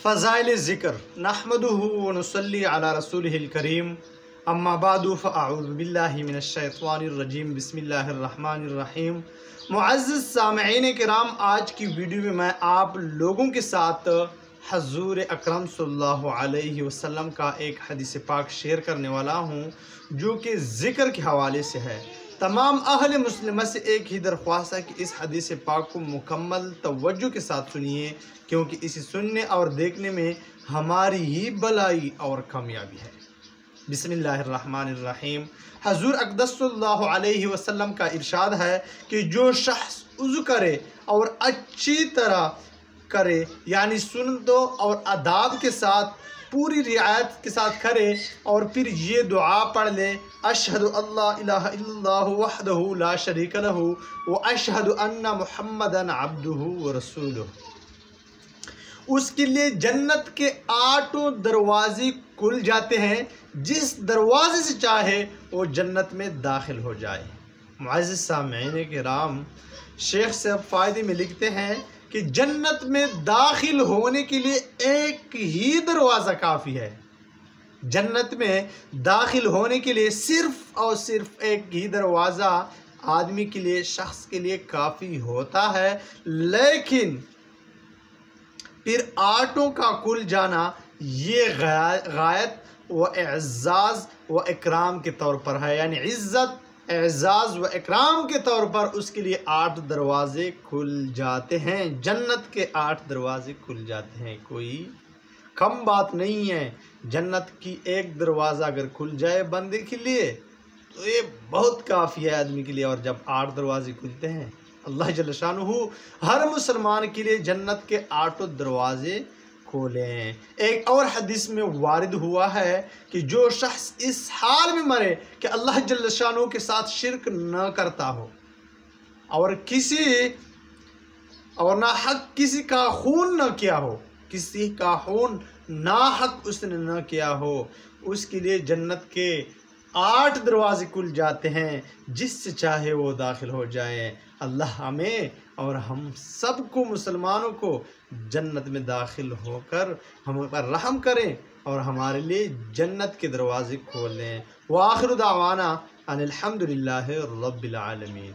फ़ज़ाइल ज़िक्र नहमदुहु व नुसल्ली अला रसूलिहिल करीम अम्मा बादु फ़अऊज़ु बिल्लाहि मिनश्शैतानिर रजीम बिस्मिल्लाहिर रहमानिर रहीम। मुअज़्ज़िज़ सामईन किराम, आज की वीडियो में मैं आप लोगों के साथ हज़ूर अकरम सल्लल्लाहु अलैहि वसल्लम का एक हदीस पाक शेयर करने वाला हूँ जो कि ज़िक्र के हवाले से है। तमाम अहले मुस्लिम से एक ही दरख्वास्त है कि इस हदीस पाक को मुकम्मल तवज्जो के साथ सुनिए, क्योंकि इसे सुनने और देखने में हमारी ही भलाई और कामयाबी है। बिस्मिल्लाहिर्रहमानिर्रहीम। हज़ूर अक़दस सल्लल्लाहु अलैहि वसल्लम का इरशाद है कि जो शख्स वज़ू करे और अच्छी तरह करे, यानी सुन्नतों और आदाब के साथ पूरी रियायत के साथ करे और फिर ये दुआ पढ़ ले, अशहदु अल्ला इलाहा इल्लल्लाहु वहदहु ला शरीका लहु व अशहदु अन्ना मुहम्मदन अब्दुहु व रसूलुहु, उसके लिए जन्नत के 8 दरवाजे खुल जाते हैं। जिस दरवाजे से चाहे वो जन्नत में दाखिल हो जाए। मुअज़्ज़िज़ सामईन किराम, शेख साहब फ़ायदे में लिखते हैं कि जन्नत में दाखिल होने के लिए एक ही दरवाज़ा काफ़ी है। जन्नत में दाखिल होने के लिए सिर्फ़ और सिर्फ एक ही दरवाज़ा आदमी के लिए, शख्स के लिए काफ़ी होता है, लेकिन फिर 8 का खुल जाना ये गायत व एज़्ज़ाज़ व इकराम के तौर पर है, यानी इज़्ज़त, एज़ाज़ व इकराम के तौर पर उसके लिए 8 दरवाज़े खुल जाते हैं। जन्नत के 8 दरवाज़े खुल जाते हैं, कोई कम बात नहीं है। जन्नत की एक दरवाज़ा अगर खुल जाए बंदे के लिए तो ये बहुत काफ़ी है आदमी के लिए, और जब 8 दरवाज़े खुलते हैं, अल्लाह जल्ल शानुहु हर मुसलमान के लिए जन्नत के 8 दरवाज़े खोलें। एक और हदीस में वारिद हुआ है कि जो शख्स इस हाल में मरे कि अल्लाह जल्ल शानुहु के साथ शिरक न करता हो और ना हक किसी का खून न किया हो, किसी का खून ना हक उसने न किया हो, उसके लिए जन्नत के 8 दरवाजे खुल जाते हैं, जिससे चाहे वो दाखिल हो जाए। अल्लाह हमें और हम सबको मुसलमानों को जन्नत में दाखिल होकर हम पर रहम करें और हमारे लिए जन्नत के दरवाजे खोलें। व आखिर दावाना अनिल हम्दुलिल्लाहि रब्बिल आलमीन।